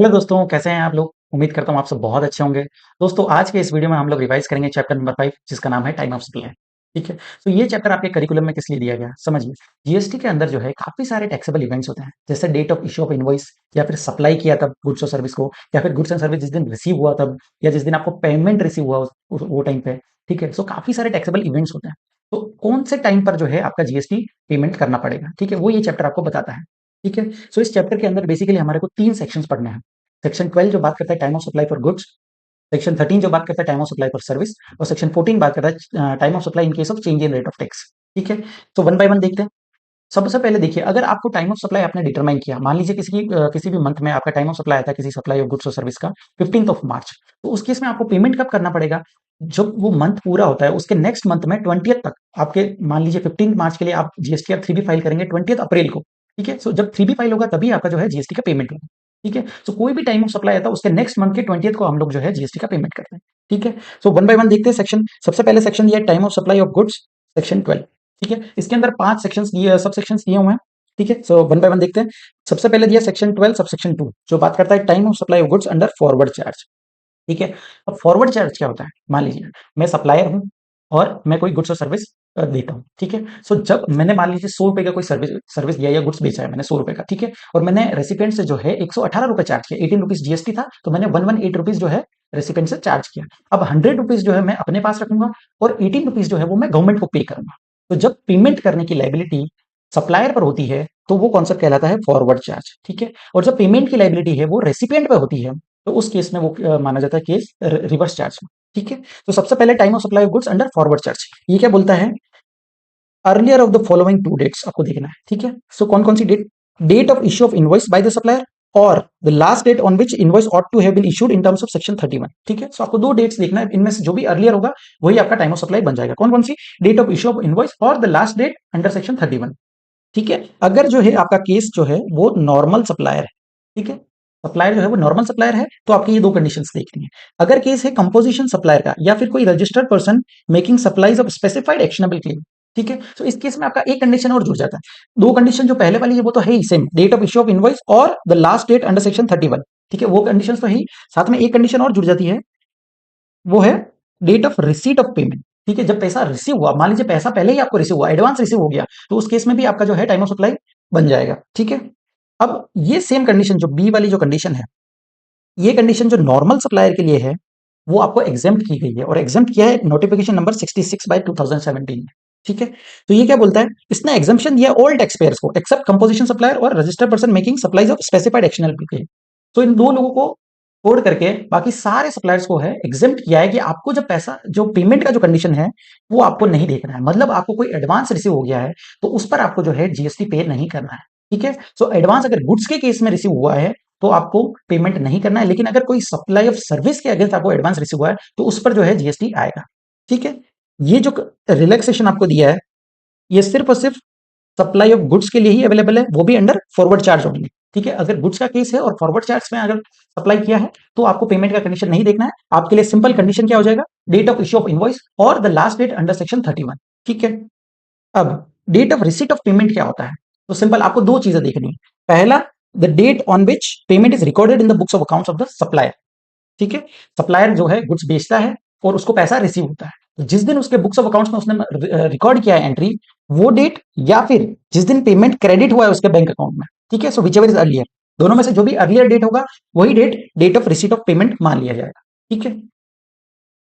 Hello दोस्तों, कैसे हैं आप लोग? उम्मीद करता हूँ आप सब बहुत अच्छे होंगे। दोस्तों, आज के इस वीडियो में हम लोग रिवाइज़ करेंगे चैप्टर नंबर 5 जिसका नाम है टाइम ऑफ सप्लाई। ठीक है? तो ये चैप्टर आपके करिकुलम में किस लिए दिया गया? समझिए, जीएसटी के अंदर जो है काफ़ी सारे टैक्सेबल इवेंट्स होते हैं, जैसे date of issue of invoice या फिर सप्लाई किया तब गुड्स और सर्विस को या फिर गुड्स एंड सर्विस जिस दिन रिसीव हुआ तब या जिस दिन आपको पेमेंट रिसीव हुआ उस वो टाइम पे। ठीक है? सो काफ़ी सारे टैक्सेबल इवेंट्स होते हैं। तो कौन से टाइम पर जो है आपका जीएसटी पेमेंट करना पड़ेगा? ठीक है? वो ये चैप्टर आपको बताता है। ठीक है? सो इस चैप्टर के अंदर बेसिकली हमारे को 3 सेक्शंस पढ़ने हैं। सेक्शन 12 जो बात करता है time of supply for goods, section 13 जो बात करता है time of supply for service और सेक्शन 14 बात करता है time of supply in case of change in rate of tax. ठीक है? तो वन बाय वन देखते हैं। सबसे पहले देखिए, अगर आपको टाइम ऑफ सप्लाई आपने डिटरमाइन किया, मान लीजिए किसी भी मंथ में आपका टाइम ऑफ सप्लाई आता है किसी सप्लाई ऑफ गुड्स और सर्विस का 15th ऑफ मार्च, तो उस केस में आपको पेमेंट कब करना पड़ेगा? जब वो मंथ पूरा होता है उसके नेक्स्ट मंथ में 20th तक आपके, मान लीजिए 15 मार्च के लिए आप जीएसटीआर 3B फाइल करेंगे 20th अप्रैल को। ठीक है? सो जब 3B फाइल होगा तभी आपका जो है जीएसटी का पेमेंट होगा। ठीक है? सो कोई भी टाइम ऑफ सप्लाई आता है उसके नेक्स्ट मंथ के 20th को हम लोग जो है जीएसटी का पेमेंट करते हैं। ठीक है? सो वन बाय वन देखते हैं सेक्शन। सबसे पहले सेक्शन दिया है time of supply of goods, section 12। ठीक है? इसके अंदर 5 सेक्शंस दिए, सब सेक्शंस दिए हुए हैं। ठीक है? सो वन बाय वन देखते हैं। सबसे पहले दिया सेक्शन 12 सबसेक्शन 2 जो बात करता है time of supply of goods under forward charge. ठीक है? अब फॉरवर्ड चार्ज क्या होता है? मान लीजिए मैं सप्लायर हूँ और मैं कोई गुड्स और सर्विस देता हूँ। ठीक है? सो जब मैंने मान लीजिए 100 रुपए का कोई सर्विस सर्विस दिया या गुड्स बेचा है मैंने 100 रुपए का। ठीक है? और मैंने रेसिपिएंट से जो है 118 रुपए चार्ज किया, 18 रुपीज जीएसटी था, तो मैंने 118 रुपीज जो है रेसिपिएंट से चार्ज किया। अब 100 रुपीज जो है मैं अपने पास रखूंगा और 18 रुपीज जो है वो मैं गवर्नमेंट को पे करूंगा। तो जब पेमेंट करने की लायबिलिटी सप्लायर पर होती है तो वो कॉन्सेप्ट कहलाता है फॉरवर्ड चार्ज। ठीक है? और जब पेमेंट की लायबिलिटी है वो रेसिपिएंट पे होती है तो उस केस में वो माना जाता है केस रिवर्स चार्ज। ठीक है? तो सबसे पहले time of supply of goods under forward charge ये क्या बोलता है? Earlier of the following two dates आपको देखना है। ठीक है? सो कौन कौन सी date? Date of issue of invoice by the supplier और the last date on which invoice ought to have been issued in terms of section 31। ठीक है? सो आपको दो डेट्स देखना है, इनमें से जो भी अर्लियर होगा वही आपका टाइम ऑफ सप्लाई बन जाएगा। कौन कौन सी? Date of issue of invoice और the last date under section 31। ठीक है? अगर जो है आपका केस जो है वो नॉर्मल सप्लायर है, ठीक है, सप्लायर जो है वो नॉर्मल सप्लायर है, तो आपकी ये दो कंडीशंस देखनी है। अगर केस है कंपोजिशन सप्लायर का या फिर कोई registered person making supplies of specified actionable claim. ठीक है? तो इस केस में आपका एक कंडीशन और जुड़ जाता है। दो कंडीशन जो पहले वाली है वो तो है ही same, date of issue of invoice और the last date under section 31। ठीक है? वो कंडीशन तो है ही, साथ में एक कंडीशन और जुड़ जाती है, वो है date of receipt of payment. ठीक है? जब पैसा रिसीव हुआ, मान लीजिए पैसा पहले ही आपको रिसीव हुआ, एडवांस रिसीव हो गया, तो उस केस में भी आपका जो है टाइम ऑफ सप्लाई बन जाएगा। ठीक है? अब ये सेम कंडीशन जो बी वाली जो कंडीशन है, ये कंडीशन जो नॉर्मल सप्लायर के लिए है वो आपको एग्जेम्प्ट की गई है और एग्जेम्प्ट किया है नोटिफिकेशन नंबर 66 बाय 2017 में। ठीक है? तो ये क्या बोलता है? इसने एग्जाम्पशन दिया ऑल टैक्स पेयर्स को एक्सेप्ट कंपोजिशन सप्लायर और registered person making supplies of specified actionable claim. तो इन दो लोगों को छोड़ करके बाकी सारे सप्लायर्स को है एग्जेम्प्ट किया है कि आपको जब पैसा जो पेमेंट का जो कंडीशन है वो आपको नहीं देखना है। मतलब आपको कोई एडवांस रिसीव हो गया है तो उस पर आपको जो है जीएसटी पे नहीं करना है। ठीक है? सो एडवांस अगर गुड्स के केस में रिसीव हुआ है तो आपको पेमेंट नहीं करना है, लेकिन अगर कोई सप्लाई ऑफ सर्विस के अगेंस्ट आपको एडवांस रिसीव हुआ है तो उस पर जो है जीएसटी आएगा। ठीक है? ये जो रिलैक्सेशन आपको दिया है ये सिर्फ और सिर्फ सप्लाई ऑफ गुड्स के लिए ही अवेलेबल है, वो भी अंडर फॉरवर्ड चार्ज ओनली। ठीक है? अगर गुड्स का केस है और फॉरवर्ड चार्ज में अगर सप्लाई किया है तो आपको पेमेंट का कंडीशन नहीं देखना है। आपके लिए सिंपल कंडीशन क्या हो जाएगा? Date of issue of invoice और the last date under section 31। ठीक है? अब date of receipt of payment क्या होता है? तो सिंपल आपको दो चीजें देखनी है। पहला, the date on which payment is recorded in the books of accounts of the supplier. ठीक है? सप्लायर जो है गुड्स बेचता है और उसको पैसा रिसीव होता है, तो जिस दिन उसके बुक्स ऑफ अकाउंट्स में उसने रिकॉर्ड किया है एंट्री, वो डेट या फिर जिस दिन पेमेंट क्रेडिट हुआ है उसके बैंक अकाउंट में। ठीक है? So whichever is earlier, दोनों में से जो भी अर्लियर डेट होगा वही date date of receipt of payment मान लिया जाएगा। ठीक है?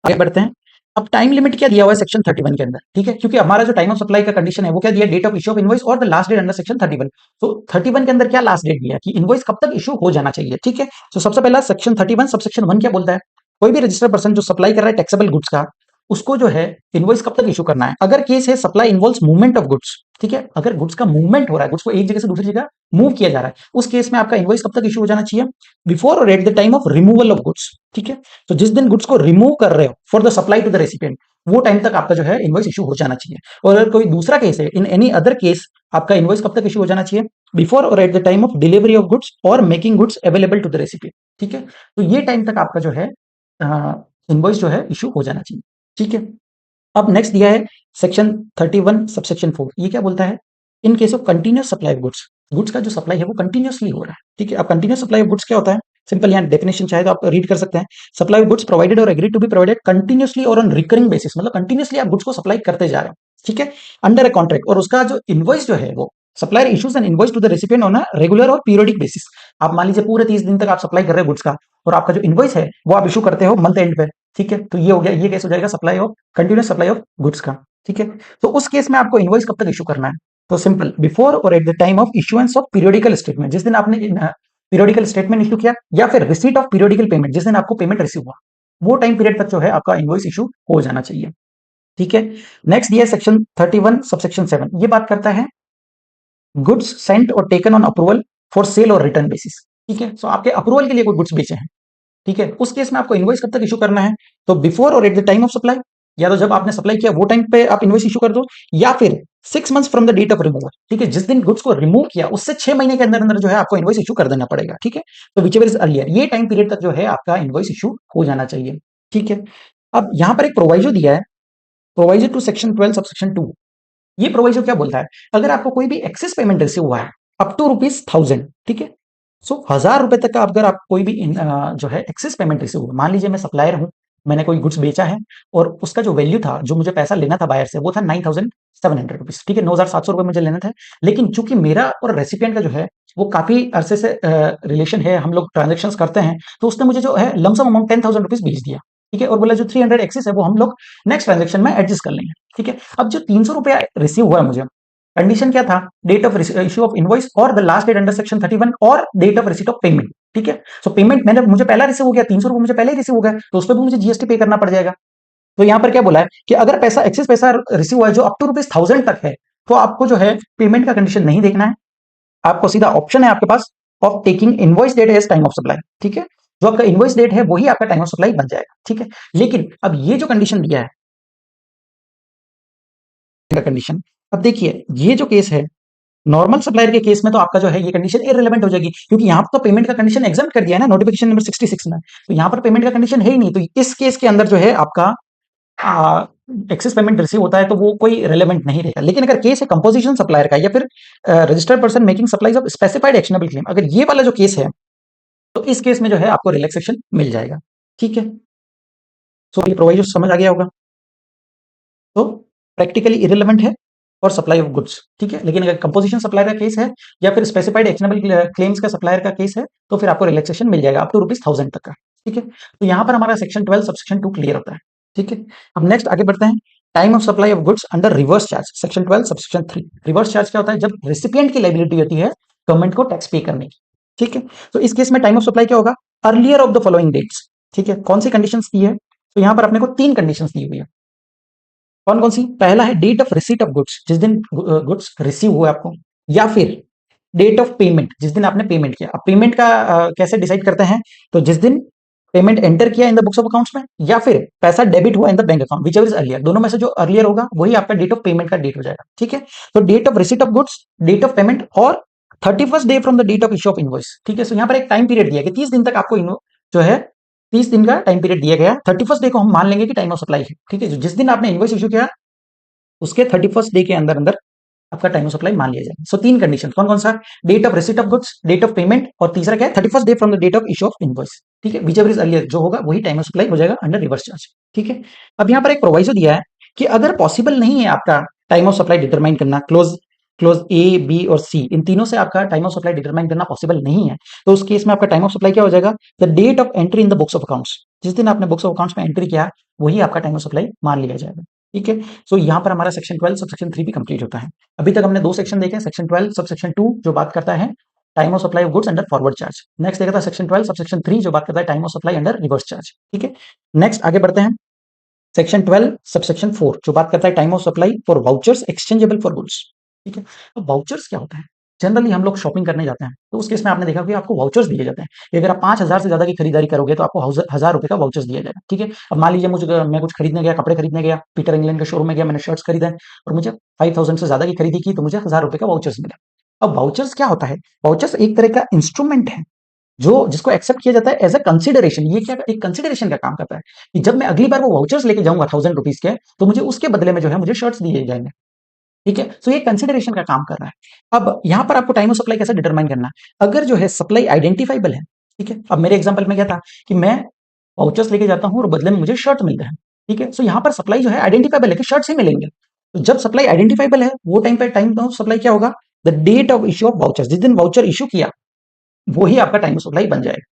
आगे बढ़ते हैं। अब टाइम लिमिट क्या दिया हुआ है सेक्शन 31 के अंदर? ठीक है? क्योंकि हमारा जो टाइम ऑफ सप्लाई का कंडीशन है वो क्या दिया? Date of issue of invoice और the last date under section 31। तो 31 के अंदर क्या लास्ट डेट दिया कि इनवॉइस कब तक इश्यू हो जाना चाहिए। ठीक है? तो सबसे पहला सेक्शन 31 सबसेक्शन 1 क्या बोलता है? कोई भी रजिस्टर्ड पर्सन जो सप्लाई कर रहा है टैक्सेबल गुड्स का, उसको जो है इनवॉइस कब तक इशू करना है? अगर केस है supply involves movement of goods, ठीक है, अगर गुड्स का मूवमेंट हो रहा है, गुड्स को एक जगह से दूसरी जगह मूव किया जा रहा है, उस केस में आपका इनवॉइस कब तक इशू हो जाना चाहिए? Before or at the time of removal of goods. ठीक है? तो जिस दिन गुड्स को रिमूव कर रहे हो for the supply to the recipient, वो टाइम तक आपका जो है इनवॉइस इशू हो जाना चाहिए। और अगर कोई दूसरा केस है, इन एनी अदर केस, आपका इनवॉइस कब तक इशू हो जाना चाहिए? Before or at the time of delivery of goods और making goods available to the recipient. ठीक है? तो ये टाइम तक आपका जो है इनवॉइस जो है इशू हो जाना चाहिए। ठीक है? अब नेक्स्ट दिया है सेक्शन 31 सबसेक्शन 4। ये क्या बोलता है? In case of continuous supply of goods, goods का जो सप्लाई है वो कंटिन्यूअसली हो रहा है। ठीक है? अब कंटिन्यूअस सप्लाई ऑफ गुड्स क्या होता है? सिंपल यहाँ डेफिनेशन चाहे तो आप रीड कर सकते हैं। सप्लाई ऑफ गुड्स प्रोवाइडेड और agree to be provided continuously और ऑन रिकरिंग बेसिस, मतलब कंटिन्यूअसली आप गुड्स को सप्लाई करते जा रहे हैं, ठीक है, अंडर अ कॉन्ट्रैक्ट, और उसका जो इनवॉइस जो है वो supplier issues an invoice to the recipient on a regular और पीरियोडिक बेसिस। आप मान लीजिए पूरे 30 दिन तक आप सप्लाई कर रहे हो गुड्स का, और आपका जो इनवॉइस है वो आप इशू करते हो मंथ एंड पे, ठीक है, तो ये हो गया, ये केस हो जाएगा supply of continuous supply of goods का, ठीक है। तो उस केस में आपको इनवॉइस कब तक इशू करना है, तो simple before or at the time of issuance of periodical statement, जिस दिन आपने पीरियोडिकल स्टेटमेंट इशू किया, या फिर रिसीट ऑफ पीरियोडिकल पेमेंट, जिस दिन आपको पेमेंट रिसीव हुआ, वो टाइम पीरियड तक जो है आपका इनवॉइस इशू हो जाना चाहिए, ठीक है। नेक्स्ट ये सेक्शन 31 सबसेक्शन 7, ये बात करता है गुड्स सेंट और taken on approval for sale और रिटर्न बेसिस, ठीक है। सो आपके अप्रूवल के लिए कोई गुड्स बेचे हैं, ठीक है, उस केस में आपको इनवॉइस कब तक इशू करना है, तो before or at the time of supply, या तो जब आपने सप्लाई किया वो टाइम पे आप इनवॉइस इशू कर दो, या फिर 6 months from the date of removal, ठीक है, जिस दिन गुड्स को रिमूव किया उससे 6 महीने के अंदर अंदर जो है आपको इनवॉइस इशू कर देना पड़ेगा, ठीक है। तो विच एवर इज अर्लियर, ये टाइम पीरियड तक जो है आपका इनवॉइस इशू हो जाना चाहिए, ठीक है। अब यहां पर एक प्रोवाइजो दिया है, प्रोवाइजो टू सेक्शन 12 सबसेक्शन 2। ये प्रोवाइजो क्या बोलता है, अगर आपको कोई भी एक्सेस पेमेंट रिसीव हुआ है अप टू ₹1000, ठीक है, सो 1000 रुपए तक का अगर आप कोई भी जो है एक्सेस पेमेंट रिसीव हुआ, मान लीजिए मैं सप्लायर हूं, मैंने कोई गुड्स बेचा है और उसका जो वैल्यू था, जो मुझे पैसा लेना था बायर से, वो था 9700 रुपीज, ठीक है, 9700 रुपए मुझे लेना था। लेकिन चूंकि मेरा और रेसिपिएंट का जो है वो काफी अरसे से रिलेशन है, हम लोग ट्रांजेक्शन करते हैं, तो उसने मुझे जो है लमसम अमाउंट 10,000 रुपीज भेज दिया, ठीक है, और बोला जो 300 एक्सेस है वो हम लोग नेक्स्ट ट्रांजेक्शन में एडजस्ट कर लेंगे, ठीक है। अब जो 300 रुपया रिसीव हुआ है मुझे, कंडीशन क्या था, date of issue of invoice और the last date under section 31 और date of receipt of payment, ठीक है। सो पेमेंट मैंने मुझे पहला रिसीव हो गया, 300 रुपए मुझे पहले ही रिसीव हो गया, तो उस पर भी मुझे जीएसटी पे करना पड़ जाएगा। तो यहां पर क्या बोला है कि अगर पैसा एक्सेस पैसा रिसीव हुआ है जो अप टू ₹1000 तक है, तो आपको जो है पेमेंट का कंडीशन नहीं देखना है, आपको सीधा ऑप्शन है आपके पास of taking invoice date as time of supply, ठीक है, जो आपका इनवॉइस डेट है वही आपका टाइम ऑफ सप्लाई बन जाएगा, ठीक है। लेकिन अब ये जो कंडीशन दिया है कंडीशन, अब देखिए ये जो केस है, नॉर्मल सप्लायर के केस में तो आपका जो है ये कंडीशन इररिलेवेंट हो जाएगी, क्योंकि यहां पर तो पेमेंट का कंडीशन एग्जाम कर दिया है ना नोटिफिकेशन नंबर 66 में, तो यहां पर पेमेंट का कंडीशन है ही नहीं, तो इस केस के अंदर जो है आपका एक्सेस पेमेंट रिसीव होता है तो वो कोई रेलेवेंट नहीं रहेगा। लेकिन अगर केस है कंपोजिशन सप्लायर का, या फिर registered person making supplies of specified actionable claim, अगर ये वाला जो केस है, तो इस केस में जो है आपको रिलैक्सेशन मिल जाएगा, ठीक है। सो ये प्रोवाइजर समझ आ गया होगा, तो प्रैक्टिकली इरेलीवेंट है और सप्लाई ऑफ गुड्स, ठीक है। लेकिन अगर कंपोजिशन सप्लायर का केस है या फिर स्पेसिफाइड एक्शनेबल क्लेम्स का सप्लायर का केस है, तो फिर आपको रिलैक्सेशन मिल जाएगा अप टू ₹1000 तक का, ठीक है। तो यहां पर हमारा सेक्शन 12 सबसेक्शन 2 क्लियर होता है, ठीक है। अब नेक्स्ट आगे बढ़ते हैं, time of supply of goods under reverse charge, section 12 subsection 3। Reverse charge क्या होता है, जब रेसिपिएंट की लायबिलिटी होती है गवर्नमेंट को टैक्स पे करने की, ठीक है। तो इस केस में टाइम ऑफ सप्लाई क्या होगा, earlier of the following dates, ठीक है। कौन सी कंडीशंस दी है, तो यहां पर अपने को 3 कंडीशंस दी हुई है। कौन कौन सी, पहला है date of receipt of goods, जिस दिन गुड्स रिसीव हुआ आपको, या फिर डेट ऑफ पेमेंट, जिस दिन आपने पेमेंट किया। अब पेमेंट का कैसे डिसाइड करते हैं, तो जिस दिन पेमेंट एंटर किया in the books of accounts में, या फिर पैसा डेबिट हुआ in the bank account, whichever is earlier, दोनों में से जो अर्लियर होगा वही आपका डेट ऑफ पेमेंट का डेट हो जाएगा, ठीक है। तो date of receipt of goods, date of payment और 31st day from the date of issue of invoice, ठीक है। सो यहाँ पर एक टाइम पीरियड दिया कि 30 दिन तक आपको जो है 30 दिन का टाइम पीरियड दिया गया। 31st डे को हम मान लेंगे कि टाइम ऑफ सप्लाई है, ठीक है। जिस दिन आपने इनवॉइस इशू किया उसके 31st डे के अंदर अंदर आपका टाइम ऑफ सप्लाई मान लिया जाए। सो 3 कंडीशन, कौन कौन सा, date of receipt of goods, date of payment, और तीसरा क्या है, 31st day from the date of issue of invoice, ठीक है। विच एवर इज अर्लियर जो होगा वही टाइम ऑफ सप्लाई हो जाएगा अंडर रिवर्स चार्ज, ठीक है। अब यहाँ पर एक प्रोवाइजो दिया है कि अगर पॉसिबल नहीं है आपका टाइम ऑफ सप्लाई डिटरमाइन करना, क्लोज क्लोज ए बी और सी, इन तीनों से आपका टाइम ऑफ सप्लाई डिटरमाइन करना पॉसिबल नहीं है, तो उस केस में आपका टाइम ऑफ सप्लाई क्या हो जाएगा, the date of entry in the books of accounts, जिस दिन आपने बुक्स ऑफ अकाउंट्स में एंट्री किया वही आपका टाइम ऑफ सप्लाई मान लिया जाएगा, ठीक है। सो यहाँ पर हमारा सेक्शन 12 सबसेक्शन 3 भी कंप्लीट होता है। अभी तक हमने 2 सेक्शन देखे, सेक्शन 12 सबसेक्शन 2 जो बात करता है time of supply of goods under forward charge, next देखा था सेक्शन 12 सबसेक्शन 3 जो बात करता है time of supply under reverse charge, ठीक है। नेक्स्ट आगे बढ़ते हैं, सेक्शन 12 सबसेक्शन 4 जो बात करता है time of supply for vouchers exchangeable for goods, ठीक है। तो वाउचर्स क्या होता है, जनरली हम लोग शॉपिंग करने जाते हैं तो उस केस में आपने देखा कि आपको वाउचर्स दिए जाते हैं कि अगर आप 5000 से ज्यादा की खरीदारी करोगे तो आपको 1000 रुपए का वाउचर्स दिया जाएगा, ठीक है। अब मान लीजिए मुझे, मैं कुछ खरीदने गया, कपड़े खरीदने गया, पीटर इंग्लैंड के शोरूम में गया, मैंने शर्ट्स खरीदे और मुझे 5000 से ज्यादा की खरीदी की, तो मुझे 1000 रुपए का वाउचर्स मिला। अब वाउचर्स क्या होता है, वाउचर्स एक तरह का इंस्ट्रूमेंट है जो जिसको एक्सेप्ट किया जाता है एज अ कंसिडरेशन। ये क्या, एक कंसिडरेशन का काम करता है कि जब मैं अगली बार वो वाउचर्स लेके जाऊंगा 1000 रुपीज के, तो मुझे उसके बदले में जो है मुझे शर्ट्स दिए जाएंगे, ठीक है। सो ये कंसिडरेशन का काम कर रहा है। अब यहां पर आपको टाइम ऑफ सप्लाई कैसे डिटरमाइन करना है, अगर जो है सप्लाई आइडेंटिफाइबल है, ठीक है। अब मेरे एग्जाम्पल में क्या था कि मैं वाउचर्स लेके जाता हूँ और बदले में मुझे शर्ट मिलते हैं। ठीक है। सो यहाँ पर सप्लाई जो है आइडेंटिफाइबल है कि शर्ट से मिलेंगे। तो जब सप्लाई आइडेंटिफाइबल है वो टाइम पे टाइम ऑफ सप्लाई क्या होगा, the date of issue of vouchers, जिस दिन वाउचर इश्यू किया वो ही आपका टाइम ऑफ सप्लाई बन जाएगा।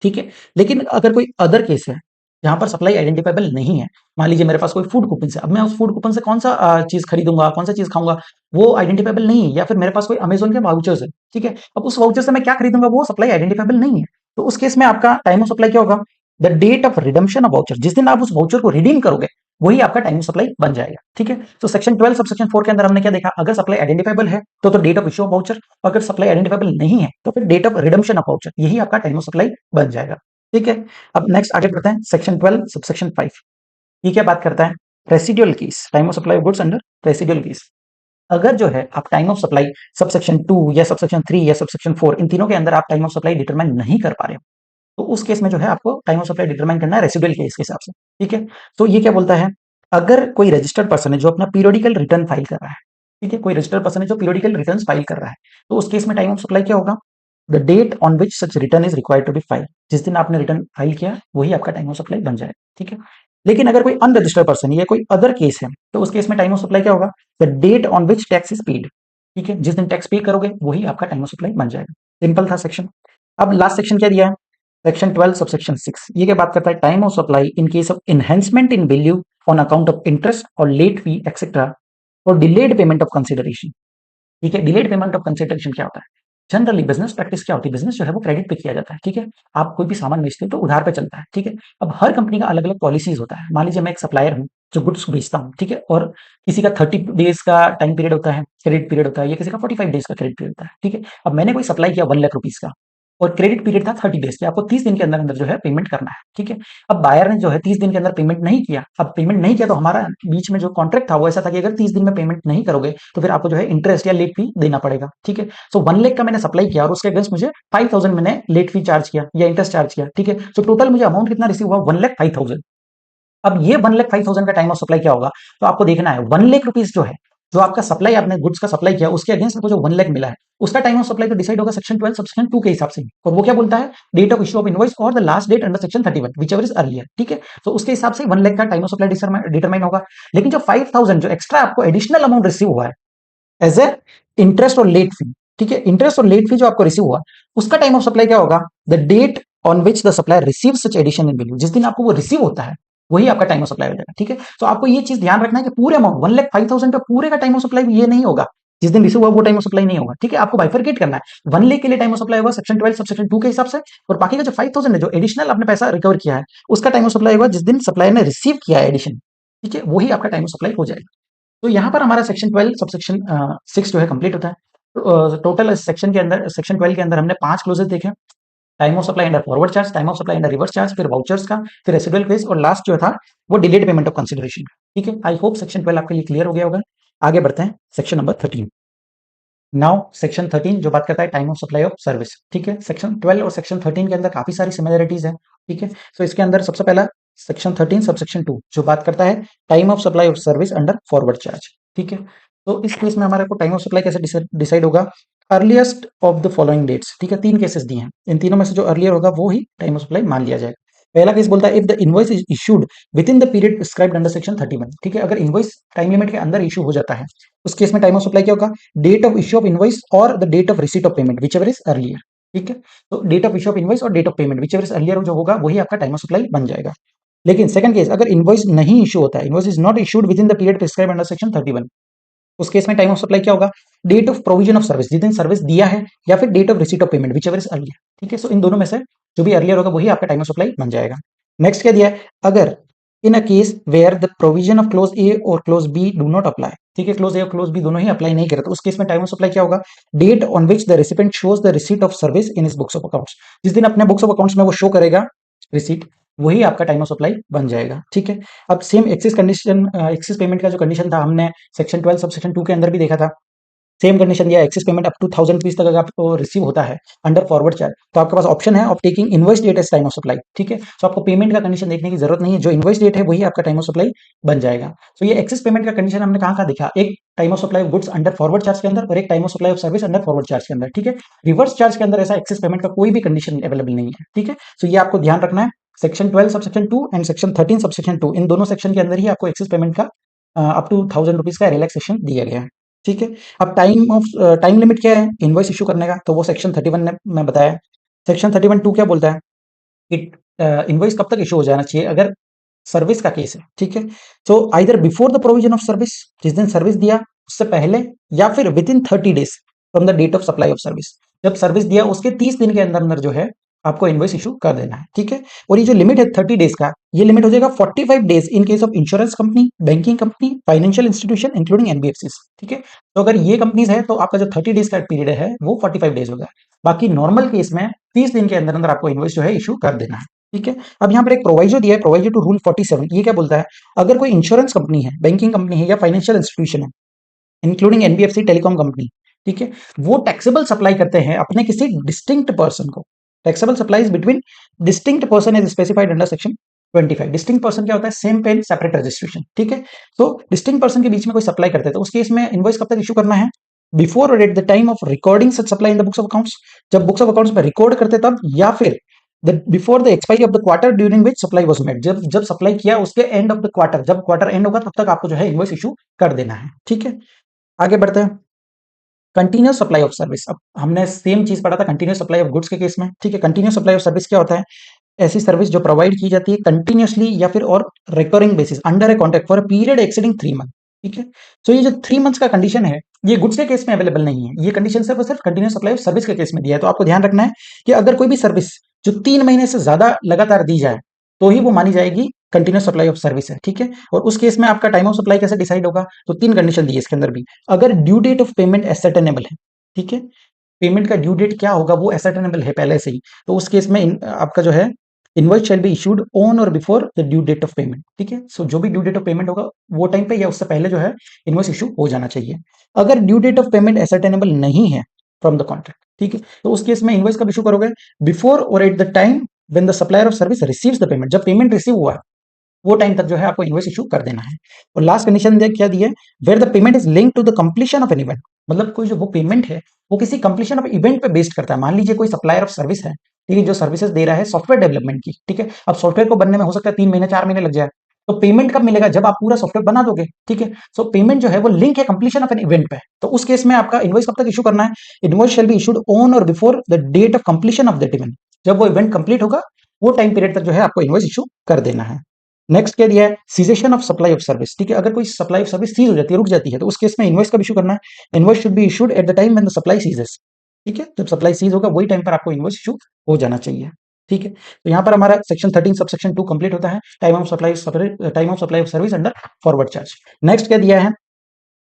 ठीक है। लेकिन अगर कोई अदर केस है जहां पर सप्लाई आइडेंटिफाइबल नहीं है, मान लीजिए मेरे पास कोई फूड कूपन है, अब मैं उस फूड कूपन से कौन सा चीज खरीदूंगा, कौन सा चीज खाऊंगा, वो आइडेंटिफाइबल नहीं है, या फिर मेरे पास कोई अमेजोन के वाउचर्स है। ठीक है। अब उस वाउचर से मैं क्या खरीदूंगा, वो सप्लाई आइडेंटिफाइबल नहीं है। तो उस केस में आपका टाइम ऑफ सप्लाई क्या होगा, the date of redemption of voucher, जिस दिन आप उस वाउचर को रिडीम करोगे वही आपका टाइम ऑफ सप्लाई बन जाएगा। ठीक है। तो सेक्शन 12 सब सेक्शन 4 के अंदर हमने क्या देखा, अगर सप्लाई आइडेंटिफाइबल है तो date of issue of voucher, अगर सप्लाई आइडेंटिफाइबल नहीं है तो फिर date of redemption of voucher, यही आपका टाइम ऑफ सप्लाई बन जाएगा। ठीक है। अब नेक्स्ट आगे बढ़ते हैं, सेक्शन 12 सबसेक्शन 5। ये क्या बात करता है, residual case, time of supply of goods under residual case. अगर जो है आप टाइम ऑफ सप्लाई सबसेक्शन 2 या सबसेक्शन 3 या सबसेक्शन 4 इन तीनों के अंदर आप टाइम ऑफ सप्लाई डिटरमाइन नहीं कर पा रहे हो, तो उस केस में जो है आपको टाइम ऑफ सप्लाई डिटरमाइन करना है रेसिडुअल केस के हिसाब से। ठीक है। तो ये क्या बोलता है, अगर कोई रजिस्टर्ड पर्सन है जो अपना पीरियोडिकल रिटर्न फाइल कर रहा है, ठीक है, कोई रजिस्टर्ड पर्सन है जो पीरियोडिकल रिटर्न फाइल कर रहा है, तो उस केस में टाइम ऑफ सप्लाई क्या होगा, the date on which such return is required to be file, जिस दिन आपने रिटर्न फाइल किया वही आपका टाइम ऑफ सप्लाई बन जाएगा। ठीक है। लेकिन अगर कोई अनरजिस्टर्ड पर्सन या कोई अदर केस है, तो उस केस में टाइम ऑफ सप्लाई क्या होगा, the date on which tax is paid. ठीक है। जिस दिन टैक्स पे करोगे वही आपका टाइम ऑफ सप्लाई बन जाएगा। सिंपल था सेक्शन। अब लास्ट सेक्शन क्या दिया है, सेक्शन 12 सबसेक्शन 6। ये क्या बात करता है, time of supply in case of enhancement in value on account of interest और लेट फी एक्सेट्रा और डिलेड पेमेंट ऑफ कंसिडरेशन। ठीक है। डिलेड पेमेंट ऑफ कंसिडरेशन क्या होता है, जनरली बिजनेस प्रैक्टिस क्या होती है, बिजनेस जो है वो क्रेडिट पे किया जाता है। ठीक है। आप कोई भी सामान बेचते हो तो उधार पे चलता है। ठीक है। अब हर कंपनी का अलग अलग पॉलिसीज होता है। मान लीजिए मैं एक सप्लायर हूँ जो गुड्स बेचता हूँ, ठीक है, और किसी का 30 डेज का टाइम पीरियड होता है, क्रेडिट पीरियड होता है, या किसी का 45 डेज का क्रेडिट पीरियड होता है। ठीक है। अब मैंने कोई सप्लाई किया 1 लाख रुपीज का और क्रेडिट पीरियड था 30 डेज के, आपको 30 दिन के अंदर अंदर जो है पेमेंट करना है। ठीक है। अब बायर ने जो है 30 दिन के अंदर पेमेंट नहीं किया, अब पेमेंट नहीं किया तो हमारा बीच में जो कॉन्ट्रैक्ट था वो ऐसा था कि अगर 30 दिन में पेमेंट नहीं करोगे तो फिर आपको जो है इंटरेस्ट या लेट फी देना पड़ेगा। ठीक है। सो 1 लाख का मैंने सप्लाई किया और उसके अगेंस्ट मुझे 5,000 मैंने लेट फी चार्ज किया या इंटरेस्ट चार्ज किया। ठीक है। सो टोटल मुझे अमाउंट कितना रिसीव हुआ, 1,05,000। अब ये 1,05,000 का टाइम ऑफ सप्लाई क्या होगा, तो आपको देखना है 1 लाख रुपीज जो है, जो आपका सप्लाई, आपने गुड्स का सप्लाई किया उसके अगेंस्ट आपको जो 1 लाख मिला है, उसका टाइम ऑफ सप्लाई तो डिसाइड होगा सेक्शन 12 सबसेक्शन 2 के हिसाब से। और वो क्या बोलता है, date of issue of invoice और the last date under section 31 whichever is earlier. ठीक है। तो उसके हिसाब से 1 लाख का टाइम ऑफ सप्लाई डिटरमाइन होगा। लेकिन जो 5,000 जो एक्स्ट्रा आपको एडिशनल अमाउंट रिसीव हुआ है एज ए इंटरेस्ट और लेट फी, ठीक है, इंटरेस्ट और लेट फी जो आपको रिसीव हुआ उसका टाइम ऑफ सप्लाई क्या होगा, the date on which the supplier receive such addition in value, जिस दिन आपको वो रिसीव होता है वही आपका टाइम ऑफ सप्लाई हो जाएगा। ठीक है। तो आपको ये चीज ध्यान रखना है कि पूरे अमाउंट 1,05,000 का पूरे का टाइम ऑफ सप्लाई ये नहीं होगा, जिस दिन रिसीव हुआ वो टाइम ऑफ सप्लाई नहीं होगा। ठीक है। आपको बाइफरकेट करना है, 1 लाख के लिए टाइम ऑफ सप्लाई होगा सेक्शन 12 सबसेक्शन 2 के हिसाब से, और बाकी का जो 5,000 है जो एडिशनल आपने पैसा रिकवर किया है उसका टाइम ऑफ सप्लाई होगा जिस दिन सप्लायर ने रिसीव किया है एडिशन। ठीक है। वही आपका टाइम ऑफ सप्लाई हो जाएगा। तो यहाँ पर हमारा सेक्शन 12 सबसेक्शन 6 जो है कंप्लीट होता है। टोटल सेक्शन के अंदर, सेक्शन 12 के अंदर हमने 5 क्लोजेस देखे, time of supply under forward charge, time of supply under reverse charge, फिर वाउचर्स का, फिर रेसिडुअल केस, और लास्ट जो था वो डिलेड पेमेंट ऑफ कंसिडरेशन। ठीक है। आई होप सेक्शन 12 आपके लिए क्लियर हो गया होगा। आगे बढ़ते हैं सेक्शन नंबर 13। नाउ सेक्शन 13 जो बात करता है time of supply of service. ठीक है। सेक्शन 12 और सेक्शन 13 के अंदर काफी सारी सिमिलरिटीज है। ठीक है। तो इसके अंदर सबसे पहला सेक्शन 13 सबसेक्शन 2 जो बात करता है time of supply of service under forward charge. ठीक है। तो इस केस में हमारे को टाइम ऑफ सप्लाई कैसे डिसाइड होगा, earliest of the following dates. ठीक है। 3 केसेस दिए हैं, इन तीनों में से जो अर्लियर होगा वो ही टाइम ऑफ सप्लाई मान लिया जाएगा। पहला केस बोलता है if the invoice is issued within the period prescribed under section 31। ठीक है। अगर इनवॉइस टाइम लिमिट के अंदर इशू हो जाता है उस केस में टाइम ऑफ सप्लाई क्या होगा, date of issue of invoice और the date of receipt of payment whichever is earlier. ठीक है। तो date of issue of invoice और date of payment whichever is earlier जो होगा वही आपका टाइम ऑफ सप्लाई बन जाएगा। लेकिन सेकंड केस, अगर इनवॉइस नहीं इशू होता है, invoice is not issued within the period prescribed under section 31, उस केस में टाइम ऑफ सप्लाई क्या होगा, date of provision of service, जिस दिन सर्विस दिया है, या फिर date of receipt of payment whichever is earlier. ठीक है। सो इन दोनों में से जो भी अर्लियर होगा वही आपका टाइम ऑफ सप्लाई बन जाएगा। नेक्स्ट क्या दिया है, अगर in a case where the provision of clause A और clause B do not apply. ठीक है। क्लोज ए और क्लोज बी दोनों ही अप्लाई नहीं करे तो उस केस में टाइम ऑफ सप्लाई क्या होगा, date on which the recipient shows the receipt of service in his books of accounts, जिस दिन अपने बुक्स ऑफ अकाउंट्स में वो शो करेगा रिसीट, वही आपका टाइम ऑफ सप्लाई बन जाएगा। ठीक है। अब same axis condition, axis payment का जो कंडीशन था हमने सेक्शन 12 सब सेक्शन 2 के अंदर भी देखा था सेम कंडीशन दिया, excess payment up to 1000 rupees तक अगर आपको रिसीव होता है अंडर फॉरवर्ड चार्ज, तो आपके पास ऑप्शन है of taking invoice date as time of supply. ठीक है, तो आपको पेमेंट का कंडीशन देखने की जरूरत नहीं है, जो इनवॉइस डेट है वही आपका टाइम ऑफ सप्लाई बन जाएगा। तो ये एक्सेस पेमेंट का कंडीशन हमने कहाँ देखा, एक time of supply of goods under forward charge के अंदर और एक time of supply of service under forward charge के अंदर। ठीक है, रिवर्स चार्ज के अंदर ऐसा एक्सेस पेमेंट का कोई भी कंडीशन अवेलेबल नहीं है। ठीक है, तो ये आपको ध्यान रखना है। Section 12 subsection 2 and section 13 subsection 2, इन दोनों सेक्शन के अंदर ही आपको एक्सेस पेमेंट का अप टू 1000 रुपीज का रिलैक्सेशन दिया गया है। ठीक है, अब टाइम लिमिट क्या है इनवॉइस इशू करने का, तो वो सेक्शन 31 ने मैं बताया। सेक्शन 31(2) क्या बोलता है कि इनवॉइस कब तक इशू हो जाना चाहिए, अगर सर्विस का केस है। ठीक है, तो either before the provision of service, जिस दिन सर्विस दिया उससे पहले, या फिर within 30 days from the date of supply of service, जब सर्विस दिया उसके 30 दिन के अंदर अंदर जो है आपको इनवॉइस इशू कर देना है। ठीक है, और ये जो लिमिट है 30 days का, ये लिमिट हो जाएगा 45 days in case of insurance company, banking company, financial institution including NBFCs. ठीक है, तो अगर ये कंपनीज है तो आपका जो 30 days का पीरियड है वो 45 days होगा। बाकी नॉर्मल केस में 30 दिन के अंदर अंदर आपको इनवॉइस जो है इशू कर देना है। ठीक है, अब यहाँ पर एक प्रोवाइजो दिया है, प्रोवाइजो टू रूल 47। ये क्या बोलता है, अगर कोई इंश्योरेंस कंपनी है, बैंकिंग कंपनी है या फाइनेंशियल इंस्टीट्यूशन है इंक्लूडिंग एनबीएफसी, टेलीकॉम कंपनी, ठीक है, वो टैक्सेबल सप्लाई करते हैं अपने किसी डिस्टिंक्ट पर्सन को। Taxable supplies between distinct person is specified under section 25। Distinct person क्या होता है, सेम पेन सेपरेट रजिस्ट्रेशन। ठीक है, तो डिस्टिंक्ट पर्सन के बीच में कोई सप्लाई करते हैं तो उस केस में इनवॉइस कब तक इशू करना है, before or at the time of recording such supply in the books of accounts, जब बुक्स ऑफ अकाउंट्स में रिकॉर्ड करते तब, या फिर before the expiry of the quarter during which supply was made, जब जब सप्लाई किया उसके एंड ऑफ द क्वार्टर, जब क्वार्टर एंड होगा तब तक आपको जो है इनवॉइस इशू कर देना है। ठीक है, आगे बढ़ते हैं। कंटिन्यूस सप्लाई ऑफ सर्विस, अब हमने सेम चीज पढ़ा था कंटिन्यूस सप्लाई ऑफ गुड्स के केस में। ठीक है, कंटिन्यूस सप्लाई ऑफ सर्विस क्या होता है, ऐसी सर्विस जो प्रोवाइड की जाती है कंटिन्यूसली या फिर और recurring basis under a contract for a period exceeding 3 month. ठीक है, तो ये जो 3 मंथ्स का कंडीशन है ये गुड्स के केस में अवेलेबल नहीं है, ये कंडीशन सिर्फ और सिर्फ कंटिन्यूस सप्लाई ऑफ सर्विस के केस में दिया है। तो आपको ध्यान रखना है कि अगर कोई भी सर्विस जो 3 महीने से ज्यादा लगातार दी जाए तो ही वो मानी जाएगी कंटिन्यूस सप्लाई ऑफ सर्विस है। ठीक है, और उस केस में आपका टाइम ऑफ सप्लाई कैसे डिसाइड होगा, तो 3 कंडीशन दी है इसके अंदर भी। अगर due date of payment ascertainable है, ठीक है, पेमेंट का ड्यू डेट क्या होगा वो एसर्टेनेबल है पहले से ही, तो उस केस में आपका जो है invoice shall be issued on or before the due date of payment. ठीक है, सो जो भी ड्यू डेट ऑफ पेमेंट होगा वो टाइम पे या उससे पहले जो है इनवॉइस इशू हो जाना चाहिए। अगर due date of payment ascertainable नहीं है फ्रॉम द कॉन्ट्रैक्ट, ठीक है, तो उस केस में इनवॉइस कब इशू करोगे, before or at the time when the supplier of service receives the payment, जब पेमेंट रिसीव हुआ है वो टाइम तक जो है आपको इनवॉइस इशू कर देना है। और लास्ट कंडीशन क्या दी है, where the payment is link to the completion of an event, मतलब कोई जो वो पेमेंट है वो किसी कंप्लीशन ऑफ इवेंट पे बेस्ड करता है। मान लीजिए कोई सप्लायर ऑफ सर्विस है, ठीक है, जो सर्विसेज दे रहा है सॉफ्टवेयर डेवलपमेंट की। ठीक है, अब सॉफ्टवेयर को बनने में हो सकता है 3 महीने 4 महीने लग जाए, तो पेमेंट कब मिलेगा, जब आप पूरा सॉफ्टवेयर बना दोगे। ठीक है, सो पेमेंट जो है वो लिंक है कंप्लीशन ऑफ एन इवेंट पे, तो उस केस में आपका इनवॉइस कब तक इशू करना है, invoice shall be issued on or before the date of completion of that event, जब वो इवेंट कंप्लीट होगा वो टाइम पीरियड तक जो है आपको इनवॉइस इशू कर देना है। नेक्स्ट क्या दिया है, cessation of supply of service. ठीक है, अगर कोई सप्लाई ऑफ सर्विस सीज हो जाती है, रुक जाती है, तो उस केस में इनवॉइस कब इशू करना है, invoice should be issued at the time when the supply ceases. ठीक है, जब सप्लाई सीज होगा वही टाइम पर आपको इनवॉइस इशू हो जाना चाहिए। ठीक है, तो यहाँ पर हमारा सेक्शन 13 सबसेक्शन 2 कंप्लीट होता है, time of supply of service under forward charge. Next क्या दिया है,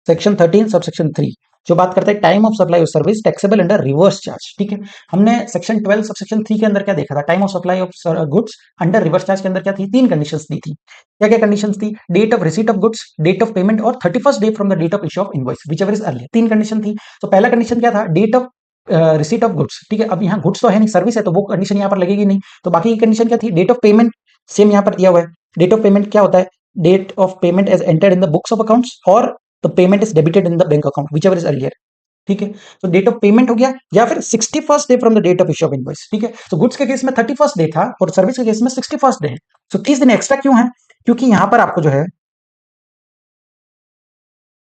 सेक्शन 13 सबसेक्शन 3 जो बात करता है time of supply of service taxable under reverse charge. ठीक है, हमने सेक्शन 12 सबसेक्शन 3 के अंदर क्या देखा था, time of supply of goods under reverse charge के अंदर क्या थी, 3 कंडीशंस दी थी। क्या क्या कंडीशंस थी, date of receipt of goods, date of payment और 31st day from the date of issue of invoice whichever is earlier. 3 condition थी। तो पहला कंडीशन क्या था, date of receipt of goods. ठीक है, अब यहाँ गुड्स तो है नहीं, सर्विस है, तो वो कंडीशन यहाँ पर लगेगी नहीं। तो बाकी की कंडीशन क्या थी, डेट ऑफ पेमेंट सेम यहाँ पर दिया हुआ है। डेट ऑफ पेमेंट क्या होता है, date of payment as entered in the books of accounts और the payment is debited in the bank account whichever is earlier. ठीक है, तो डेट ऑफ पेमेंट हो गया, या फिर 61st day from the date of issue of invoice. ठीक है, तो गुड्स के केस में 31st डे था और सर्विस के केस में 61st डे है। तो 30 दिन एक्स्ट्रा क्यों है, क्योंकि यहां पर आपको जो है,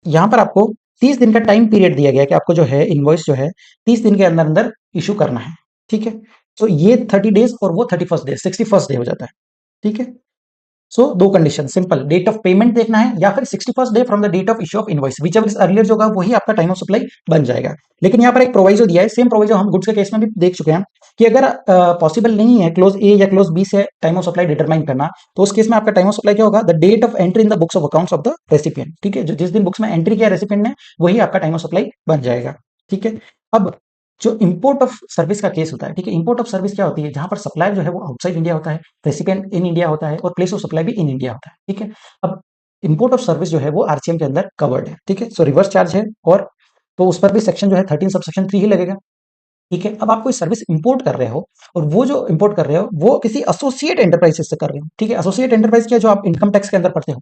यहां पर आपको 30 दिन का टाइम पीरियड दिया गया कि आपको जो है इनवॉइस जो है 30 दिन के अंदर अंदर इशू करना है। ठीक है, तो ये 30 डेज और वो 31st डे 61st डे हो जाता है। ठीक है, so 2 condition simple, date of payment देखना है या फिर 61st day from the date of issue of invoice whichever is earlier जो होगा वही आपका टाइम ऑफ सप्लाई बन जाएगा। लेकिन यहाँ पर एक प्रोवाइजो दिया है, सेम प्रोवाइजो हम गुड्स के केस में भी देख चुके हैं कि अगर पॉसिबल नहीं है क्लोज ए या क्लोज बी से टाइम ऑफ सप्लाई डिटरमाइन करना, तो उस केस में आपका टाइम ऑफ सप्लाई क्या होगा, the date of entry in the books of accounts of the recipient. ठीक है, जो जिस दिन बुक्स में एंट्री किया रेसिपिएंट ने वही आपका टाइम ऑफ सप्लाई बन जाएगा। ठीक है, अब जो इंपोर्ट ऑफ सर्विस का केस होता है, ठीक है, इंपोर्ट ऑफ सर्विस क्या होती है, जहां पर सप्लायर जो है वो आउटसाइड इंडिया होता है, रेसिपिएंट इन इंडिया होता है और प्लेस ऑफ सप्लाई भी इन इंडिया होता है। ठीक है, अब इंपोर्ट ऑफ सर्विस जो है वो आरसीएम के अंदर कवर्ड है। ठीक है, सो रिवर्स चार्ज है और तो उस पर भी सेक्शन जो है 13 सबसेक्शन 3 ही लगेगा। ठीक है, अब आप कोई सर्विस इंपोर्ट कर रहे हो और वो जो इंपोर्ट कर रहे हो वो किसी एसोसिएट एंटरप्राइज से कर रहे हो। ठीक है, एसोसिएट एंटरप्राइज क्या, जो आप इनकम टैक्स के अंदर पढ़ते हो,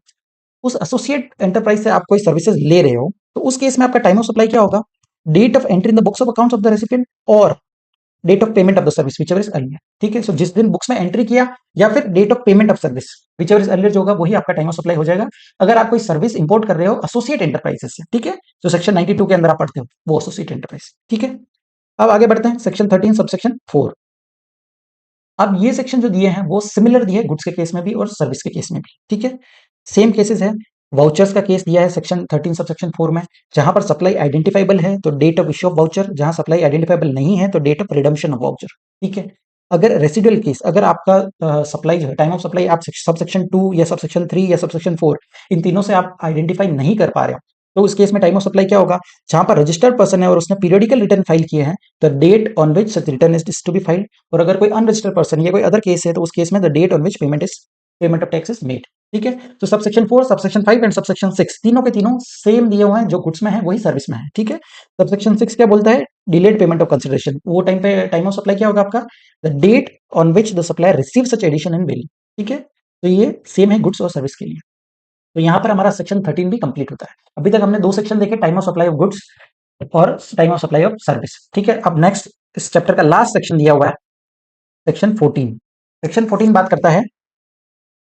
उस एसोसिएट एंटरप्राइज से आप कोई सर्विसेज ले रहे हो, तो उस केस में आपका टाइम ऑफ सप्लाई क्या होगा? Date of entry in the books of accounts of the recipient और date of payment of the service whichever is earlier. ठीक है, सो जिस दिन बुक्स में एंट्री किया या फिर date of payment of service whichever is earlier जो होगा वही आपका टाइम ऑफ सप्लाई हो जाएगा, अगर आप कोई सर्विस इंपोर्ट कर रहे हो एसोसिएट एंटरप्राइजेस से। ठीक है, जो सेक्शन 92 के अंदर आप पढ़ते हो वो एसोसिएट एंटरप्राइज। ठीक है, अब आगे बढ़ते हैं, सेक्शन 13 सबसेक्शन 4। अब ये सेक्शन जो दिए हैं वो सिमिलर दिए गुड्स के केस में भी और सर्विस के केस में भी। ठीक है, सेम केसेस है। वाउचर्स का केस दिया है सेक्शन 13 सबसेक्शन 4 में, जहां पर सप्लाई आइडेंटिफाइबल है तो date of issue of voucher, जहां सप्लाई आइडेंटिफाइबल नहीं है तो date of redemption of voucher. ठीक है, अगर रेसिडुअल केस, अगर आपका सप्लाई जो है, टाइम ऑफ सप्लाई आप सब सेक्शन 2 या सब सेक्शन 3 या सब सेक्शन 4 इन तीनों से आप आइडेंटिफाई नहीं कर पा रहे हो, तो उस केस में टाइम ऑफ सप्लाई क्या होगा? जहां पर रजिस्टर्ड पर्सन है और उसने पीरियडिकल रिटर्न फाइल किए हैं, the date on which such return is to be filed. और अगर कोई अनरजिस्टर्ड पर्सन या कोई अदर केस है तो उस केस में the date on which payment of tax is made. ठीक है, तो सबसेक्शन 4, सबसेक्शन 5 एंड सबसेक्शन 6 तीनों के तीनों सेम दिए हुए हैं, जो गुड्स में है वही सर्विस में है। ठीक है, सबसेक्शन 6 क्या बोलता है? Delayed payment of consideration. वो टाइम पे टाइम ऑफ सप्लाई क्या होगा आपका? The date on which the supplier receive such addition in bill. ठीक है, तो ये सेम है गुड्स और सर्विस के लिए। तो यहाँ पर हमारा सेक्शन 13 भी कंप्लीट होता है। अभी तक हमने 2 सेक्शन देखे, time of supply of goods और time of supply of service. ठीक है, अब नेक्स्ट इस चैप्टर का लास्ट सेक्शन दिया हुआ है, सेक्शन 14। सेक्शन 14 बात करता है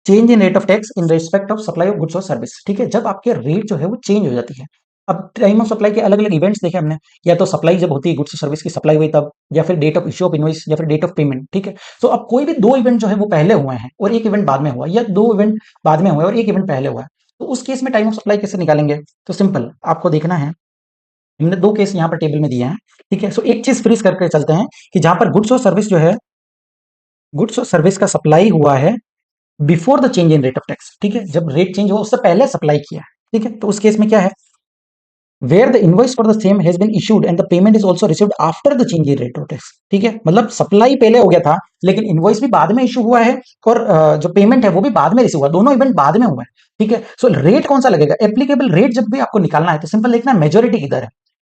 change in rate of tax in respect of supply of goods और सर्विस। ठीक है, जब आपके रेट जो है वो चेंज हो जाती है। अब टाइम ऑफ सप्लाई के अलग अलग इवेंट्स देखे हमने, या तो सप्लाई जब होती है गुड्स और सर्विस की सप्लाई हुई तब, या फिर date of issue of invoice, या फिर डेट ऑफ पेमेंट। ठीक है, तो अब कोई भी 2 इवेंट जो है वो पहले हुए हैं और एक इवेंट बाद में हुआ, या 2 इवेंट बाद में हुए और एक इवेंट पहले हुआ है, तो उस केस में टाइम ऑफ सप्लाई कैसे निकालेंगे? तो सिंपल आपको देखना है, हमने 2 केस यहाँ पर टेबल में दिए हैं। ठीक है, सो एक चीज फ्रीज करके चलते हैं कि जहां पर गुड्स और सर्विस जो है, गुड्स और सर्विस का सप्लाई हुआ है before the change in rate of tax. ठीक है, जब रेट चेंज हुआ उससे पहले सप्लाई किया है। ठीक है, तो उस केस में क्या है? Where the invoice for the same has been issued and the payment is also received after the change in rate of tax. ठीक है, मतलब सप्लाई पहले हो गया था लेकिन इनवॉइस भी बाद में इशू हुआ है, और जो पेमेंट है वो भी बाद में रिसीव हुआ, दोनों इवेंट बाद में हुआ है। ठीक है, सो रेट कौन सा लगेगा? एप्लीकेबल रेट जब भी आपको निकालना है तो सिंपल लिखना है मेजोरिटी किधर है,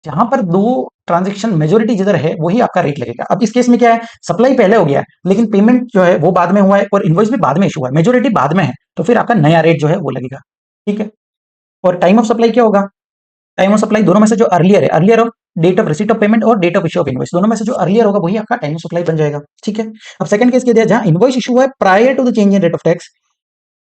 जहां पर 2 ट्रांजेक्शन मेजोरिटी जिधर है वही आपका रेट लगेगा। अब इस केस में क्या है? सप्लाई पहले हो गया है लेकिन पेमेंट जो है वो बाद में हुआ है और इनवॉइस भी बाद में इशू हुआ है, मेजोरिटी बाद में है, तो फिर आपका नया रेट जो है वो लगेगा। ठीक है, और टाइम ऑफ सप्लाई क्या होगा? टाइम ऑफ सप्लाई दोनों में से जो अर्लियर है, earlier of date of receipt of payment और date of issue of invoice, दोनों में से जो अर्लियर होगा वही आपका टाइम ऑफ सप्लाई बन जाएगा। ठीक है, अब सेकंड केस क्या दिया? जहां इनवॉइस इशू हुआ है prior to the change in rate of tax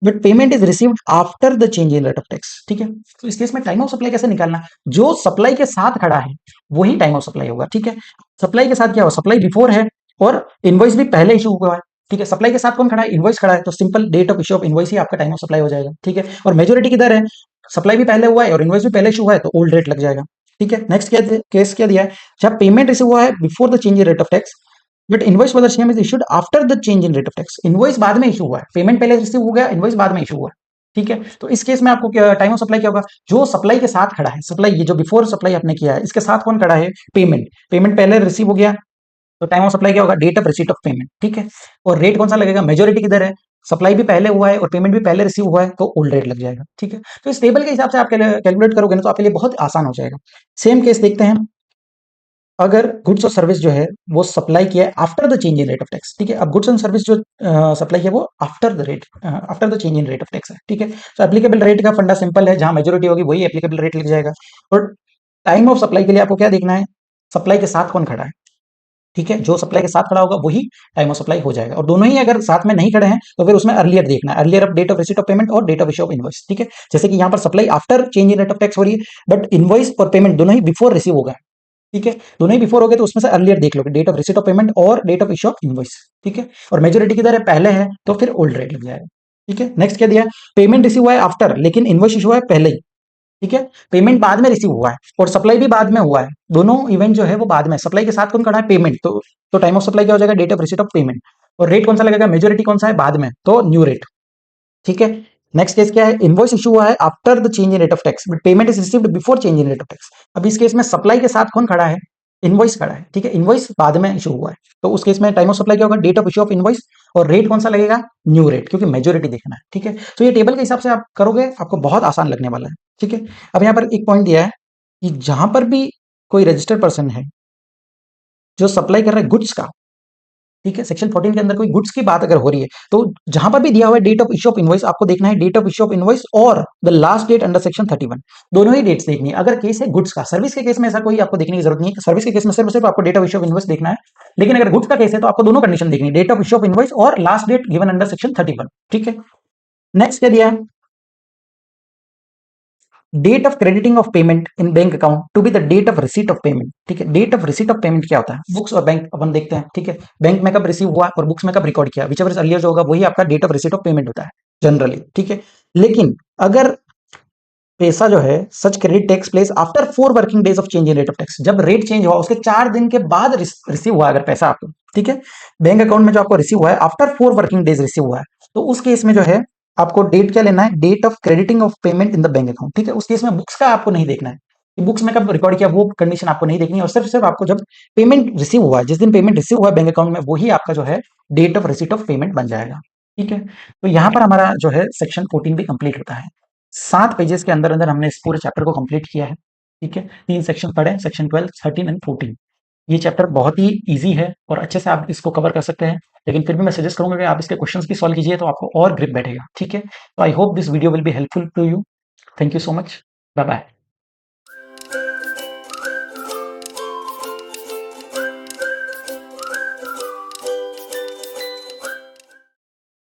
but payment is received after the change in rate of tax. ठीक है, तो इस केस में टाइम ऑफ सप्लाई कैसे निकालना? जो सप्लाई के साथ खड़ा है वही टाइम ऑफ सप्लाई होगा। ठीक है, सप्लाई के साथ क्या होगा? सप्लाई बिफोर है और इनवॉइस भी पहले इशू हुआ है। ठीक है, सप्लाई के साथ कौन खड़ा है? इनवॉइस खड़ा है, तो simple date of issue of invoice ही आपका टाइम ऑफ सप्लाई हो जाएगा। ठीक है, और मेजोरिटी किधर है? सप्लाई भी पहले हुआ है और इनवॉइस भी पहले इशू हुआ है, तो ओल्ड रेट लग जाएगा। ठीक है, नेक्स्ट केस क्या दिया है? जब पेमेंट रिसीव हुआ है before the change in rate of tax but invoice for the same is issued after the change in rate of tax. Invoice बाद में इशू हुआ है, पेमेंट पहले रिसीव हो गया, इनवॉइस बाद में इशू हुआ है। ठीक है, तो इस केस में आपको टाइम ऑफ सप्लाई क्या होगा? जो सप्लाई के साथ खड़ा है, सप्लाई ये जो बिफोर सप्लाई आपने किया है इसके साथ कौन खड़ा है? पेमेंट। पेमेंट पहले रिसीव हो गया तो टाइम ऑफ सप्लाई क्या होगा? Date of receipt of payment. ठीक है, और रेट कौन सा लगेगा? मेजोरिटी किधर है? सप्लाई भी पहले हुआ है और पेमेंट भी पहले रिसीव हुआ है, तो ओल्ड रेट लग जाएगा। ठीक है, तो इस टेबल के हिसाब से आप कैलकुलेट करोगे ना तो आपके लिए बहुत आसान हो जाएगा। सेम केस देखते हैं, अगर गुड्स और सर्विस जो है वो सप्लाई किया है after the change in rate of tax. ठीक है, अब गुड्स एंड सर्विस जो सप्लाई है वो after the change in rate of tax है। ठीक है, तो एप्लीकेबल रेट का फंडा सिंपल है, जहां मेजोरिटी होगी वही एप्लीकेबल रेट लग जाएगा। और टाइम ऑफ सप्लाई के लिए आपको क्या देखना है? सप्लाई के साथ कौन खड़ा है। ठीक है, जो सप्लाई के साथ खड़ा होगा वही टाइम ऑफ सप्लाई हो जाएगा, और दोनों ही अगर साथ में नहीं खड़े हैं तो फिर उसमें अर्लियर देखना है, earlier of date of receipt of payment और date of issue of invoice. ठीक है, जैसे कि यहाँ पर supply after change in rate of tax हो रही है बट इनवॉइस और पेमेंट दोनों ही बिफोर रिसीव होगा। ठीक है, दोनों ही बिफोर हो गए तो उसमें से अर्लियर देख लोगे, date of receipt of payment और date of issue of invoice. ठीक है, और मेजोरिटी किधर है? पहले है, तो फिर ओल्ड रेट लग जाएगा। ठीक है, नेक्स्ट क्या दिया? पेमेंट रिसीव हुआ है आफ्टर लेकिन इनवॉइस इशू हुआ है पहले ही। ठीक है, पेमेंट बाद में रिसीव हुआ है और सप्लाई भी बाद में हुआ है, दोनों इवेंट जो है वो बाद में। सप्लाई के साथ कौन खड़ा है? पेमेंट, तो टाइम ऑफ सप्लाई क्या हो जाएगा? Date of receipt of payment. और रेट कौन सा लगेगा? मेजोरिटी कौन सा है? बाद में, तो न्यू रेट। ठीक है, नेक्स्ट केस क्या है? इनवॉइस इशू हुआ है after the change in rate of tax but payment is received before change in rate of tax. अब इस केस में सप्लाई के साथ कौन खड़ा है? इनवॉइस खड़ा है। ठीक है, इनवॉइस बाद में इशू हुआ है, तो उस केस में टाइम ऑफ सप्लाई क्या होगा? Date of issue of invoice, और रेट कौन सा लगेगा? न्यू रेट, क्योंकि मेजोरिटी देखना है। ठीक है, तो ये टेबल के हिसाब से आप करोगे आपको बहुत आसान लगने वाला है। ठीक है, अब यहाँ पर एक पॉइंट दिया है कि जहां पर भी कोई रजिस्टर्ड पर्सन है जो सप्लाई कर रहा है गुड्स का, ठीक है, सेक्शन 14 के अंदर कोई गुड्स की बात अगर हो रही है तो जहां पर भी दिया हुआ है date of issue of invoice, आपको देखना है date of issue of invoice और the last date under section 31, दोनों ही डेट्स देखनी है। अगर केस है गुड्स का, सर्विस के केस में ऐसा कोई आपको देखने की जरूरत नहीं है, सर्विस के केस में सिर्फ आपको date of issue of invoice देखना है। लेकिन अगर गुड्स का केस है तो आपको दोनों कंडीशन देखनी है, date of issue of invoice और last date given under section 31, ठीक है। नेक्स्ट क्या दिया है, date of crediting of payment in bank account to be the date of receipt of payment, ठीक है। Date of receipt of payment क्या होता है, बुक्स और बैंक अपन देखते हैं, ठीक है, बैंक में कब रिसीव हुआ और बुक्स में कब रिकॉर्ड किया, विच एवर अर्लियर जो होगा वही आपका date of receipt of payment होता है जनरली, ठीक है। लेकिन अगर पैसा जो है such credit takes place after 4 working days of change in rate of tax, जब रेट चेंज हुआ उसके 4 दिन के बाद रिसीव हुआ अगर पैसा आपको, ठीक है, बैंक अकाउंट में जो आपको रिसीव हुआ है आफ्टर 4 वर्किंग डेज रिसीव हुआ है, तो उस केस में जो है आपको डेट क्या लेना है, date of crediting of payment in the bank account, ठीक है। उस केस में बुक्स का आपको नहीं देखना है कि बुक्स में कब रिकॉर्ड किया, वो कंडीशन आपको नहीं देखनी है, और सिर्फ आपको जब पेमेंट रिसीव हुआ है, जिस दिन पेमेंट रिसीव हुआ है बैंक अकाउंट में, वही आपका जो है date of receipt of payment बन जाएगा, ठीक है। तो यहां पर हमारा जो है सेक्शन 14 भी कंप्लीट होता है। 7 पेजेस के अंदर अंदर हमने इस पूरे चैप्टर को कंप्लीट किया है, ठीक है। 3 सेक्शन पढ़े, सेक्शन 12, 13 एंड 14। ये चैप्टर बहुत ही इजी है और अच्छे से आप इसको कवर कर सकते हैं, लेकिन फिर भी मैं सजेस्ट करूंगा कि आप इसके क्वेश्चंस भी सॉल्व कीजिए तो आपको और ग्रिप बैठेगा, ठीक है। तो I hope this video will be helpful to you. Thank you so much, bye bye.